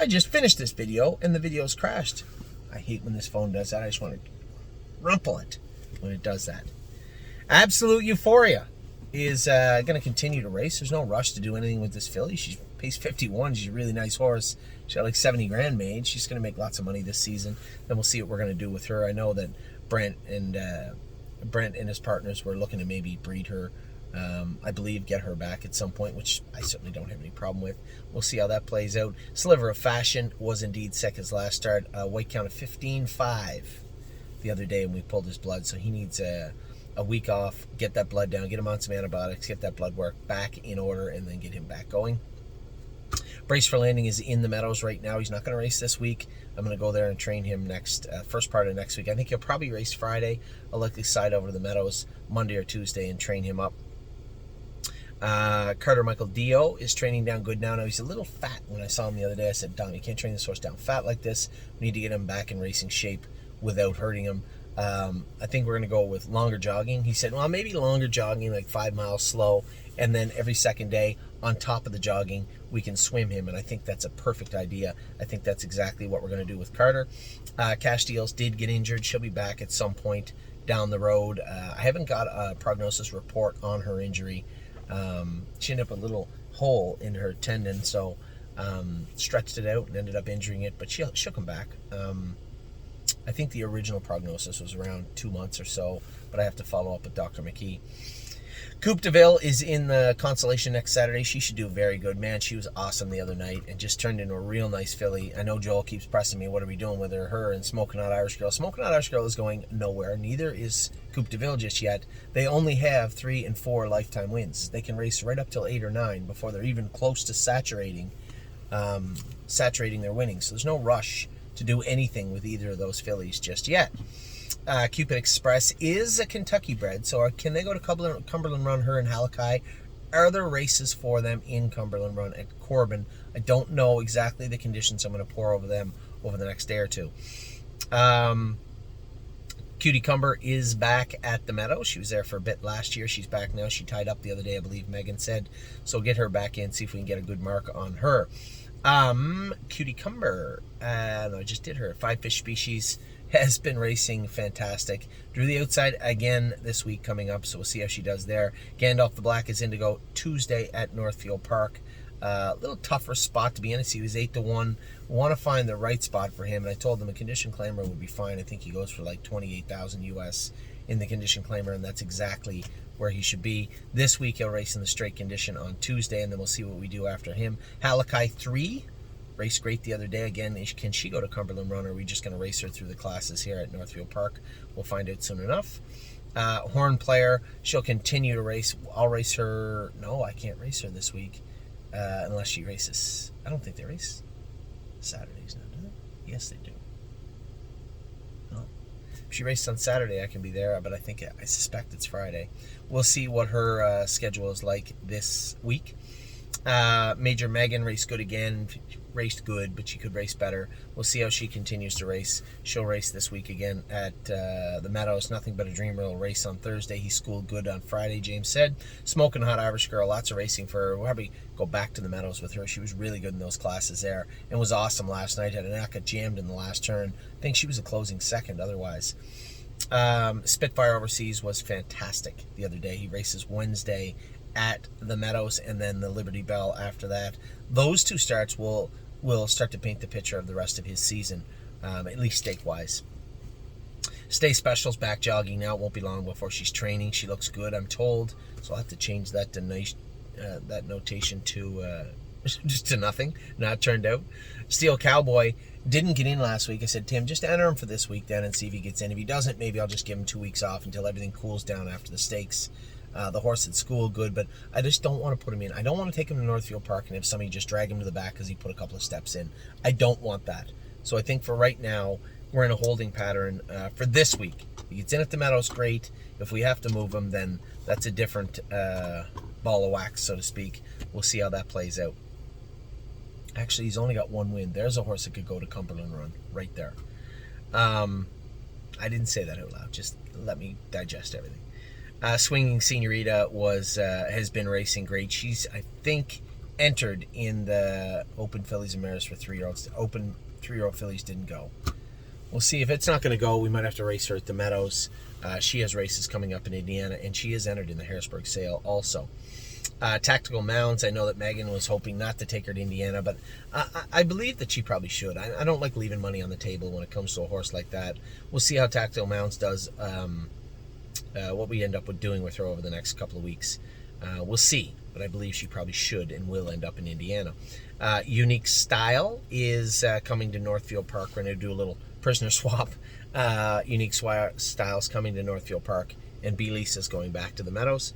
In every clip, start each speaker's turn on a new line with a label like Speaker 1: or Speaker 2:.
Speaker 1: I just finished this video and the video's crashed. I hate when this phone does that. I just want to rumple it when it does that. Absolute Euphoria is going to continue to race. There's no rush to do anything with this filly. She's pace 51. She's a really nice horse. She got like 70 grand made. She's going to make lots of money this season. Then we'll see what we're going to do with her. I know that Brent and his partners were looking to maybe breed her. I believe get her back at some point, which I certainly don't have any problem with. We'll see how that plays out. Sliver of Fashion was indeed sick his last start. Weight count of 15.5 the other day, and we pulled his blood, so he needs a week off, get that blood down, get him on some antibiotics, get that blood work back in order, and then get him back going. Brace for Landing is in the Meadows right now. He's not going to race this week. I'm going to go there and train him first part of next week. I think he'll probably race Friday. I'll likely side over to the Meadows Monday or Tuesday and train him up. Carter Michael Dio is training down good now. Now, he's a little fat. When I saw him the other day, I said, Dom, you can't train this horse down fat like this. We need to get him back in racing shape without hurting him. I think we're going to go with longer jogging. He said, well, maybe longer jogging, like 5 miles slow, and then every second day on top of the jogging, we can swim him, and I think that's a perfect idea. I think that's exactly what we're going to do with Carter. Cash Deals did get injured. She'll be back at some point down the road. I haven't got a prognosis report on her injury. She ended up with a little hole in her tendon, so stretched it out and ended up injuring it, but she'll come back. I think the original prognosis was around 2 months or so, but I have to follow up with Dr. McKee. Coupe de Ville is in the Constellation next Saturday. She should do very good. Man, she was awesome the other night and just turned into a real nice filly. I know Joel keeps pressing me, what are we doing with her? Her and Smoking Hot Irish Girl. Smoking Hot Irish Girl is going nowhere. Neither is Coupe de Ville just yet. They only have 3 and 4 lifetime wins. They can race right up till 8 or 9 before they're even close to saturating their winnings. So there's no rush to do anything with either of those fillies just yet. Cupid Express is a Kentucky bred, so can they go to Cumberland Run, her and Halakai? Are there races for them in Cumberland Run at Corbin? I don't know exactly the conditions. I'm going to pour over them over the next day or two. Cutie Cumber is back at the Meadows. She was there for a bit last year. She's back now. She tied up the other day, I believe Megan said. So get her back in, see if we can get a good mark on her. Cutie Cumber, no, I just did her. 5 Fish Species has been racing fantastic. Drew the outside again this week coming up, so we'll see how she does there. Gandalf the Black is in to go Tuesday at Northfield Park. A little tougher spot, to be honest. He was 8-1. Want to find the right spot for him, and I told him a condition claimer would be fine. I think he goes for like $28,000 US in the condition claimer, and that's exactly where he should be. This week he'll race in the straight condition on Tuesday, and then we'll see what we do after him. Halakai 3 raced great the other day. Again, can she go to Cumberland Run, or are we just going to race her through the classes here at Northfield Park? We'll find out soon enough. Horn Player, she'll continue to race. I'll race her. No, I can't race her this week unless she races. I don't think they race Saturdays now, do they? Yes, they do. No. If she races on Saturday, I can be there, but I suspect it's Friday. We'll see what her schedule is like this week. Major Megan raced good again. Raced good, but she could race better. We'll see how she continues to race. She'll race this week again at the Meadows. Nothing But a Dream will race on Thursday. He schooled good on Friday, James said. Smoking Hot Irish Girl, lots of racing for her. We'll probably go back to the Meadows with her. She was really good in those classes there and was awesome last night. Had an Aka jammed in the last turn. I think she was a closing second otherwise. Spitfire Overseas was fantastic the other day. He races Wednesday at the Meadows and then the Liberty Bell after that. Those 2 starts will start to paint the picture of the rest of his season, at least stake-wise. Stay Special's back jogging now. It won't be long before she's training. She looks good, I'm told, so I'll have to change that notation to just to nothing. Not turned out. Steel Cowboy didn't get in last week. I said, Tim, just enter him for this week then and see if he gets in. If he doesn't, maybe I'll just give him 2 weeks off until everything cools down after the stakes. The horse at school, good, but I just don't want to put him in. I don't want to take him to Northfield Park and have somebody just drag him to the back because he put a couple of steps in. I don't want that. So I think for right now, we're in a holding pattern for this week. If he gets in at the Meadows, great. If we have to move him, then that's a different ball of wax, so to speak. We'll see how that plays out. Actually, he's only got 1 win. There's a horse that could go to Cumberland Run right there. I didn't say that out loud. Just let me digest everything. Swinging Senorita has been racing great. She's, I think, entered in the Open Fillies and Mares for 3-year-olds. Open 3-year-old fillies didn't go. We'll see. If it's not going to go, we might have to race her at the Meadows. She has races coming up in Indiana, and she is entered in the Harrisburg sale also. Tactical Mounds, I know that Megan was hoping not to take her to Indiana, but I believe that she probably should. I don't like leaving money on the table when it comes to a horse like that. We'll see how Tactical Mounds does, what we end up with doing with her over the next couple of weeks. We'll see, but I believe she probably should and will end up in Indiana. Unique Style is coming to Northfield Park. We're going to do a little prisoner swap. Unique Style's coming to Northfield Park, and B-Lisa's going back to the Meadows.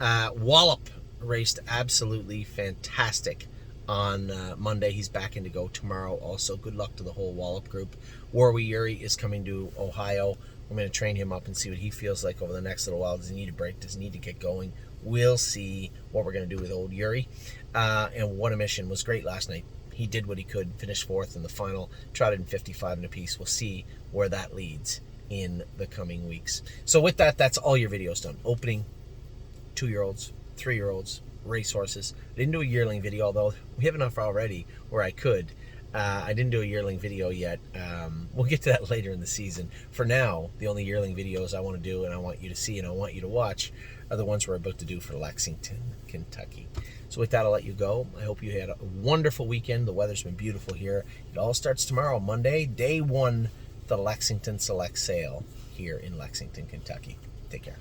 Speaker 1: Wallop raced absolutely fantastic on Monday. He's back in to go tomorrow also. Good luck to the whole Wallop group. Warwi Yuri is coming to Ohio. I'm going to train him up and see what he feels like over the next little while. Does he need a break? Does he need to get going? We'll see what we're going to do with old Yuri. And One Mission was great last night. He did what he could, finished 4th in the final, trotted in 55 and a piece. We'll see where that leads in the coming weeks. So with that, that's all your videos done. Opening, 2-year-olds, 3-year-olds, racehorses. I didn't do a yearling video, although we have enough already where I could. I didn't do a yearling video yet. We'll get to that later in the season. For now, the only yearling videos I want to do and I want you to see and I want you to watch are the ones we're about to do for Lexington, Kentucky. So with that, I'll let you go. I hope you had a wonderful weekend. The weather's been beautiful here. It all starts tomorrow, Monday, day 1, the Lexington Select Sale here in Lexington, Kentucky. Take care.